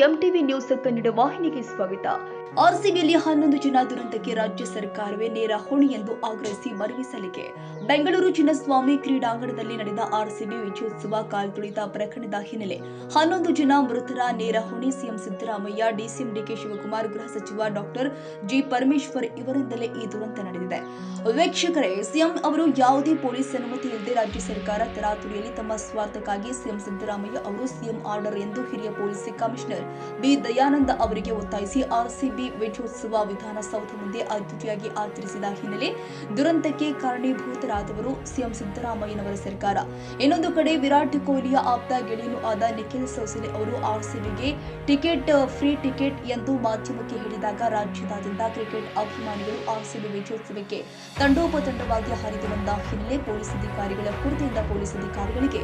MTV news Kannada ವಾಹಿನಿಗೆ ಸ್ವಾಗತ. ಆರ್ಸಿಬಿಯಲ್ಲಿ 11 ಜನ ದುರಂತಕ್ಕೆ ರಾಜ್ಯ ಸರ್ಕಾರವೇ ನೇರ ಹೊಣೆ ಎಂದು ಆಗ್ರಹಿಸಿ ಮನವಿ ಸಲ್ಲಿಕೆ. ಬೆಂಗಳೂರು ಚಿನ್ನಸ್ವಾಮಿ ಕ್ರೀಡಾಂಗಣದಲ್ಲಿ ನಡೆದ ಆರ್ಸಿಬಿ ವಿಜಯೋತ್ಸವ ಕಾಲ್ತುಳಿತ ಪ್ರಕರಣದ ಹಿನ್ನೆಲೆ 11 ಜನ ಮೃತರ ನೇರ ಹೊಣೆ ಸಿಎಂ ಸಿದ್ದರಾಮಯ್ಯ, ಡಿಸಿಎಂ ಡಿಕೆ ಶಿವಕುಮಾರ್, ಗೃಹ ಸಚಿವ ಡಾಕ್ಟರ್ ಜಿ ಪರಮೇಶ್ವರ್ ಇವರಿಂದಲೇ ಈ ದುರಂತ ನಡೆದಿದೆ. ವೀಕ್ಷಕರೇ, ಸಿಎಂ ಅವರು ಯಾವುದೇ ಪೊಲೀಸ್ ಅನುಮತಿ ಇಲ್ಲದೆ ರಾಜ್ಯ ಸರ್ಕಾರ ತರಾತುರಿಯಲ್ಲಿ ತಮ್ಮ ಸ್ವಾರ್ಥಕ್ಕಾಗಿ ಸಿಎಂ ಸಿದ್ದರಾಮಯ್ಯ ಅವರು ಸಿಎಂ ಆರ್ಡರ್ ಎಂದು ಹಿರಿಯ ಪೊಲೀಸ್ ಕಮಿಷನರ್ ಬಿ ದಯಾನಂದ ಅವರಿಗೆ ಒತ್ತಾಯಿಸಿ ಆರ್ಸಿಬಿ ವಿಜಯೋತ್ಸವ ವಿಧಾನಸೌಧ ಮುಂದೆ ಅದ್ದೂರಿಯಾಗಿ ಆಚರಿಸಿದ ಹಿನ್ನೆಲೆ ದುರಂತಕ್ಕೆ ಕಾರಣೀಭೂತರಾದವರು ಸಿಎಂ ಸಿದ್ದರಾಮಯ್ಯನವರ ಸರ್ಕಾರ. ಇನ್ನೊಂದು ಕಡೆ ವಿರಾಟ್ ಕೊಹ್ಲಿಯ ಆಪ್ತ ಗೆಳೆಯನೂ ಆದ ನಿಖಿಲ್ ಸೋಸಲೆ ಅವರು ಆರ್ಸಿಬಿಗೆ ಫ್ರೀ ಟಿಕೆಟ್ ಎಂದು ಮಾಧ್ಯಮಕ್ಕೆ ಹೇಳಿದಾಗ ರಾಜ್ಯದಾದ್ಯಂತ ಕ್ರಿಕೆಟ್ ಅಭಿಮಾನಿಗಳು ಆರ್ಸಿಬಿ ವಿಜಯೋತ್ಸವಕ್ಕೆ ತಂಡೋಪತಂಡವಾಗಿ ಹರಿದು ಬಂದ ಹಿನ್ನೆಲೆ ಪೊಲೀಸ್ ಅಧಿಕಾರಿಗಳ ಕೊರತೆಯಿಂದ ಪೊಲೀಸ್ ಅಧಿಕಾರಿಗಳಿಗೆ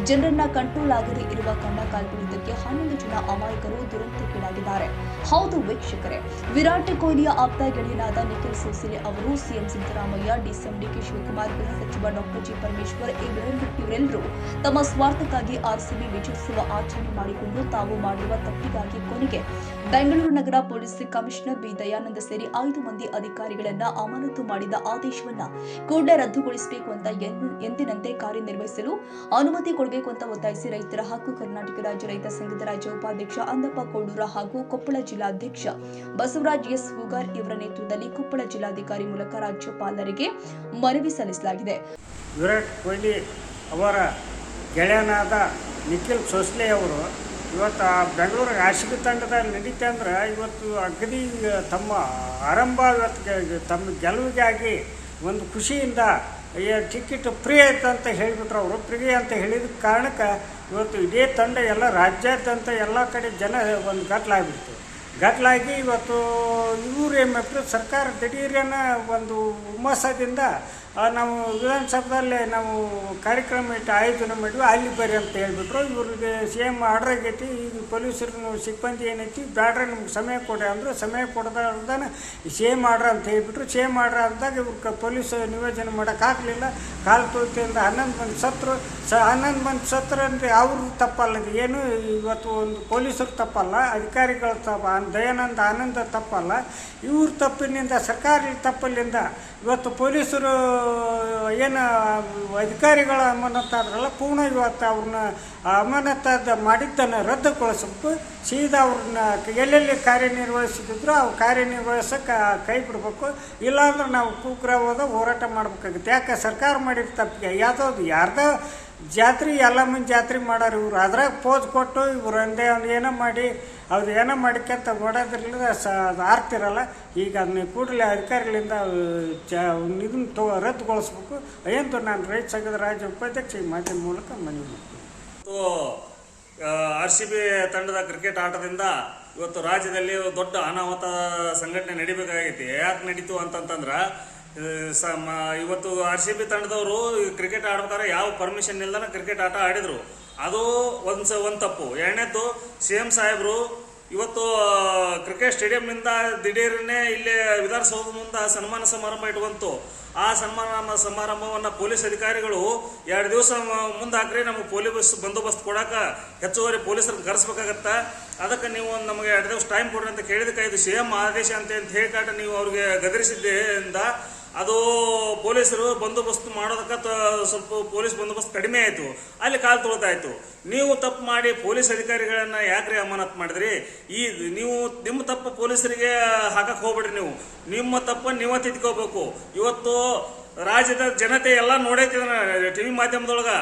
ಜನರನ್ನ ಕಂಟ್ರೋಲ್ ಆಗದೆ ಇರುವ ಕಣ್ಣ ಕಾಲ್ತುಳಿತಕ್ಕೆ 11 ಜನ ಅಮಾಯಕರು ದುರಂತಕ್ಕೀಡಾಗಿದ್ದಾರೆ. ಹೌದು ವೀಕ್ಷಕರೇ, ವಿರಾಟ್ ಕೊಹ್ಲಿಯ ಆಪ್ತ ಗೆಳೆಯನಾದ ನಿಖಿಲ್ ಸೋಸಲೆ ಅವರು ಸಿಎಂ ಸಿದ್ದರಾಮಯ್ಯ, ಡಿಸಿಎಂ ಡಿಕೆ ಶಿವಕುಮಾರ್, ಗೃಹ ಸಚಿವ ಡಾಕ್ಟರ್ ಜಿ ಪರಮೇಶ್ವರ್ ಇವರೆಲ್ಲರೂ ತಮ್ಮ ಸ್ವಾರ್ಥಕ್ಕಾಗಿ ಆರ್ಸಿಬಿ ವಿಜಯೋತ್ಸವ ಆಚರಣೆ ಮಾಡಿಕೊಂಡು ತಾವು ಮಾಡಿರುವ ತಪ್ಪಿಗಾಗಿ ಕೊನೆಗೆ ಬೆಂಗಳೂರು ನಗರ ಪೊಲೀಸ್ ಕಮಿಷನರ್ ಬಿ ದಯಾನಂದ ಸೇರಿ 5 ಮಂದಿ ಅಧಿಕಾರಿಗಳನ್ನ ಅಮಾನತು ಮಾಡಿದ ಆದೇಶವನ್ನ ಕೂಡಲೇ ರದ್ದುಗೊಳಿಸಬೇಕು ಅಂತ ಎಂದಿನಂತೆ ಕಾರ್ಯನಿರ್ವಹಿಸಲು ಅನುಮತಿ ಕೊಡಬೇಕು ಅಂತ ಒತ್ತಾಯಿಸಿ ರೈತರ ಹಕ್ಕು ಕರ್ನಾಟಕ ರಾಜ್ಯ ರೈತ ಸಂಘದ ರಾಜ್ಯ ಉಪಾಧ್ಯಕ್ಷ ಅಂದಪ್ಪ ಕೋಡೂರ ಹಾಗೂ ಕೊಪ್ಪಳ ಜಿಲ್ಲಾಧ್ಯಕ್ಷ ಬಸವರಾಜ್ ಎಸ್ ಹೂಗಾರ್ ಇವರ ನೇತೃತ್ವದಲ್ಲಿ ಕೊಪ್ಪಳ ಜಿಲ್ಲಾಧಿಕಾರಿ ಮೂಲಕ ರಾಜ್ಯಪಾಲರಿಗೆ ಮನವಿ ಸಲ್ಲಿಸಲಾಗಿದೆ. ವಿರಾಟ್ ಕೊಹ್ಲಿ ಅವರ ಗೆಳೆಯನಾದ ನಿಖಿಲ್ ಸೋಸಲೆ ಅವರು ಇವತ್ತು ಬೆಂಗಳೂರು ಆರ್ಸಿಬಿ ತಂಡದಲ್ಲಿ ನಡೀತೆ ಅಂದ್ರೆ ಇವತ್ತು ಅಗದಿ ತಮ್ಮ ಆರಂಭ ಇವತ್ತು ತಮ್ಮ ಗೆಲುವಿಗಾಗಿ ಒಂದು ಖುಷಿಯಿಂದ ಟಿಕೆಟ್ ಫ್ರೀ ಆಯ್ತು ಅಂತ ಹೇಳಿಬಿಟ್ರು. ಅವರು ಫ್ರೀ ಅಂತ ಹೇಳಿದ ಕಾರಣಕ್ಕೆ ಇವತ್ತು ಇಡೀ ತಂಡ ಎಲ್ಲ ರಾಜ್ಯಾದ್ಯಂತ ಎಲ್ಲ ಕಡೆ ಜನ ಒಂದು ಗಟ್ಲಾಗಿಬಿಡ್ತು. ಗಟ್ಲಾಗಿ ಇವತ್ತು ಇವರು ಏನು ಮಾಡ್ತಾರೆ, ಸರ್ಕಾರ ದಿಢೀರನ ಒಂದು ಹುಮ್ಮಸದಿಂದ ನಾವು ವಿಧಾನಸೌಧದಲ್ಲೇ ನಾವು ಕಾರ್ಯಕ್ರಮ ಇಟ್ಟು ಆಯೋಜನೆ ಮಾಡಿದ್ವಿ, ಅಲ್ಲಿ ಬರ್ರಿ ಅಂತ ಹೇಳ್ಬಿಟ್ರು. ಇವ್ರಿಗೆ ಸೇಮ್ ಆರ್ಡರ್ ಆಗೈತಿ. ಈಗ ಪೊಲೀಸರು ಸಿಬ್ಬಂದಿ ಏನೈತಿ, ಬ್ಯಾಡ್ರೆ ನಮ್ಗೆ ಸಮಯ ಕೊಡಿ ಅಂದ್ರೆ ಸಮಯ ಕೊಡದಾರ್ದಾನ ಸೇಮ್ ಆರ್ಡ್ರ್ ಅಂತ ಹೇಳ್ಬಿಟ್ರು. ಸೇಮ್ ಆರ್ಡ್ರ್ ಅಂದಾಗ ಇವ್ರಿಗೆ ಪೊಲೀಸ್ ನಿಯೋಜನೆ ಮಾಡೋಕ್ಕಾಗಲಿಲ್ಲ. ಕಾಲು ತುಳಿತಿಯಿಂದ 11 ಮಂದಿ ಸತ್ರು. 11 ಮಂದಿ ಸತ್ರು ಅಂದರೆ ಅವ್ರದ್ದು ತಪ್ಪಲ್ಲ, ಏನು ಇವತ್ತು ಒಂದು ಪೊಲೀಸರು ತಪ್ಪಲ್ಲ, ಅಧಿಕಾರಿಗಳ ದಯಾನಂದ ಆನಂದ ತಪ್ಪಲ್ಲ. ಇವ್ರ ತಪ್ಪಿನಿಂದ, ಸರ್ಕಾರಿ ತಪ್ಪಲ್ಲಿಂದ ಇವತ್ತು ಪೊಲೀಸರು ಏನು ಅಧಿಕಾರಿಗಳ ಅಮಾನತಾದ್ರಲ್ಲ ಪೂರ್ಣ ಇವತ್ತು ಅವ್ರನ್ನ ಅಮಾನತಾದ ಮಾಡಿದ್ದನ್ನು ರದ್ದುಗೊಳಿಸಬೇಕು. ಸೀದಾ ಅವ್ರನ್ನ ಎಲ್ಲೆಲ್ಲಿ ಕಾರ್ಯನಿರ್ವಹಿಸಿದ್ರು ಅವ್ರು ಕಾರ್ಯನಿರ್ವಹಿಸೋಕೆ ಕೈ ಬಿಡಬೇಕು. ಇಲ್ಲಾಂದ್ರೆ ನಾವು ಉಗ್ರವಾದ ಹೋರಾಟ ಮಾಡಬೇಕಾಗುತ್ತೆ. ಯಾಕೆ ಸರ್ಕಾರ ಮಾಡಿದ ತಪ್ಪಿಗೆ ಯಾರ್ದೋ ಜಾತ್ರೆ ಎಲ್ಲಮ್ಮನ ಜಾತ್ರೆ ಮಾಡೋರು ಇವರು. ಅದ್ರಾಗ ಪೋಸ್ ಕೊಟ್ಟು ಇವ್ರು ಅಂದೇ ಅವ್ನು ಏನೋ ಮಾಡಿ ಅವ್ರು ಏನೋ ಮಾಡಿಕಂತ ಓಡೋದ್ರಿಂದ ಅದು ಆರ್ತಿರಲ್ಲ. ಈಗ ಅದನ್ನ ಕೂಡಲೇ ಅಧಿಕಾರಿಗಳಿಂದ ಇದನ್ನು ರದ್ದುಗೊಳಿಸ್ಬೇಕು ಎಂದು ನಾನು ರೈತ ಸಂಘದ ರಾಜ್ಯ ಉಪಾಧ್ಯಕ್ಷ ಈ ಮಾಧ್ಯಮ ಮೂಲಕ ಮನವಿ ಮಾಡ್ತೀನಿ. ಆರ್ಸಿಬಿ ತಂಡದ ಕ್ರಿಕೆಟ್ ಆಟದಿಂದ ಇವತ್ತು ರಾಜ್ಯದಲ್ಲಿ ದೊಡ್ಡ ಅನಾಹುತ ಸಂಘಟನೆ ನಡಿಬೇಕಾಗೈತಿ. ಯಾಕೆ ನಡೀತು ಅಂತಂದ್ರೆ ಇವತ್ತು ಆರ್ಸಿಬಿ ತಂಡದವರು ಕ್ರಿಕೆಟ್ ಆಡ್ಬೇಕಾದ್ರೆ ಯಾವ ಪರ್ಮಿಷನ್ ಇಲ್ದನ ಕ್ರಿಕೆಟ್ ಆಟ ಆಡಿದ್ರು. ಅದು ಒಂದು ತಪ್ಪು. ಎರಡನೇದು ಸಿಎಂ ಸಾಹೇಬರು ಇವತ್ತು ಕ್ರಿಕೆಟ್ ಸ್ಟೇಡಿಯಂನಿಂದ ದಿಢೀರನ್ನೇ ಇಲ್ಲಿ ವಿಧಾನಸೌಧ ಮುಂದೆ ಸನ್ಮಾನ ಸಮಾರಂಭ ಇಟ್ಕೊಂತು. ಆ ಸನ್ಮಾನ ಸಮಾರಂಭವನ್ನು ಪೊಲೀಸ್ ಅಧಿಕಾರಿಗಳು 2 ದಿವಸ ಮುಂದೆ ಹಾಕ್ರಿ, ನಮಗೆ ಪೊಲೀಸ್ ಬಂದೋಬಸ್ತ್ ಕೊಡಾಕ ಹೆಚ್ಚುವರಿ ಪೊಲೀಸರನ್ನ ಕರೆಸ್ಬೇಕಾಗತ್ತ. ಅದಕ್ಕೆ ನೀವು ನಮಗೆ 2 ದಿವಸ ಟೈಮ್ ಕೊಡ್ರಿ ಅಂತ ಕೇಳಿದಕ್ಕೆ ಇದು ಸಿಎಂ ಆದೇಶ ಅಂತ ಹೇಳಿಕಾಟ ನೀವು ಅವ್ರಿಗೆ ಗದರಿಸಿದ್ದರಿಂದ ಅದು ಪೊಲೀಸರು ಬಂದೋಬಸ್ತ್ ಮಾಡೋದಕ್ಕೆ ಸ್ವಲ್ಪ ಪೊಲೀಸ್ ಬಂದೋಬಸ್ತ್ ಕಡಿಮೆ ಆಯಿತು. ಅಲ್ಲಿ ಕಾಲು ತುಳಿದಾಯ್ತು. ನೀವು ತಪ್ಪು ಮಾಡಿ ಪೊಲೀಸ್ ಅಧಿಕಾರಿಗಳನ್ನ ಯಾಕ್ರಿ ಅಮಾನತ್ ಮಾಡಿದ್ರಿ? ನೀವು ನಿಮ್ಮ ತಪ್ಪು ಪೊಲೀಸರಿಗೆ ಹಾಕಕ್ಕೆ ಹೋಗ್ಬೇಡ್ರಿ. ನಿಮ್ಮ ತಪ್ಪನ್ನು ನೀವೇ ತಿದ್ಕೋಬೇಕು. ಇವತ್ತು ರಾಜ್ಯದ ಜನತೆ ಎಲ್ಲ ನೋಡೈತಿದ ಟಿವಿ ಮಾಧ್ಯಮದೊಳಗ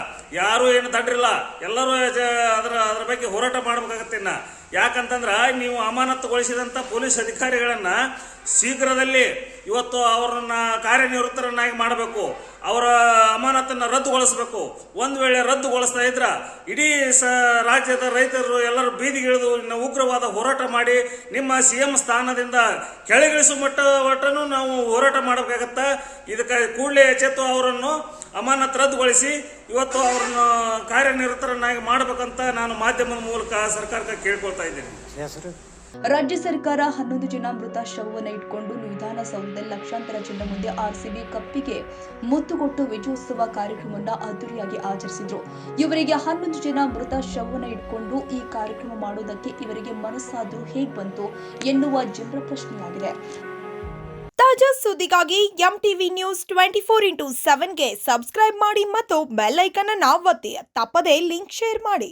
ಯಾರು ಏನು ತಡ್ರಿಲ್ಲ. ಎಲ್ಲರೂ ಅದ್ರ ಬಗ್ಗೆ ಹೋರಾಟ ಮಾಡ್ಬೇಕಾಗತ್ತೆ. ಯಾಕಂತಂದ್ರ ನೀವು ಅಮಾನತುಗೊಳಿಸಿದಂಥ ಪೊಲೀಸ್ ಅಧಿಕಾರಿಗಳನ್ನ ಶೀಘ್ರದಲ್ಲಿ ಇವತ್ತು ಅವರನ್ನ ಕಾರ್ಯನಿವೃತ್ತರನ್ನಾಗಿ ಮಾಡಬೇಕು. ಅವರ ಅಮಾನತನ್ನು ರದ್ದುಗೊಳಿಸಬೇಕು. ಒಂದು ವೇಳೆ ರದ್ದುಗೊಳಿಸ್ತಾ ಇದ್ರ ಇಡೀ ರಾಜ್ಯದ ರೈತರು ಎಲ್ಲರೂ ಬೀದಿಗಿಳಿದು ಉಗ್ರವಾದ ಹೋರಾಟ ಮಾಡಿ ನಿಮ್ಮ ಸಿಎಂ ಸ್ಥಾನದಿಂದ ಕೆಳಗಿಳಿಸುವ ಮಟ್ಟನೂ ನಾವು ಹೋರಾಟ ಮಾಡಬೇಕಾಗತ್ತ. ಇದಕ್ಕೆ ಕೂಡಲೇ ಎಚ್ಚೆತ್ತು ಅವರನ್ನು ಅಮಾನತ್ ರದ್ದುಗೊಳಿಸಿ ಇವತ್ತು ಅವರನ್ನು ಕಾರ್ಯನಿರತರನ್ನಾಗಿ ಮಾಡಬೇಕಂತ ನಾನು ಮಾಧ್ಯಮದ ಮೂಲಕ ಸರ್ಕಾರಕ್ಕೆ ಕೇಳ್ಕೊಳ್ತಾ ಇದ್ದೇನೆ. ರಾಜ್ಯ ಸರ್ಕಾರ 11 ಜನ ಮೃತ ಶವವನ್ನು ಇಟ್ಕೊಂಡು ವಿಧಾನಸೌಧದಲ್ಲಿ ಲಕ್ಷಾಂತರ ಜನ ಮುಂದೆ ಆರ್ಸಿಬಿ ಕಪ್ಪಿಗೆ ಮುತ್ತು ಕೊಟ್ಟು ವಿಜಯೋತ್ಸವ ಕಾರ್ಯಕ್ರಮವನ್ನು ಅದ್ದೂರಿಯಾಗಿ ಆಚರಿಸಿದ್ರು. ಇವರಿಗೆ 11 ಜನ ಮೃತ ಶವವನ್ನು ಇಟ್ಕೊಂಡು ಈ ಕಾರ್ಯಕ್ರಮ ಮಾಡೋದಕ್ಕೆ ಇವರಿಗೆ ಮನಸ್ಸಾದ್ರೂ ಹೇಗ್ ಬಂತು ಎನ್ನುವ ಜನರ ಪ್ರಶ್ನೆಯಾಗಿದೆ. ತಾಜಾ ಸುದ್ದಿಗಾಗಿ ಎಂಟಿವಿ ನ್ಯೂಸ್ 24x7ಗೆ ಸಬ್ಸ್ಕ್ರೈಬ್ ಮಾಡಿ ಮತ್ತು ಬೆಲ್ ಐಕಾನ್ ಅನ್ನು ಒತ್ತಿ. ತಪ್ಪದೇ ಲಿಂಕ್ ಶೇರ್ ಮಾಡಿ.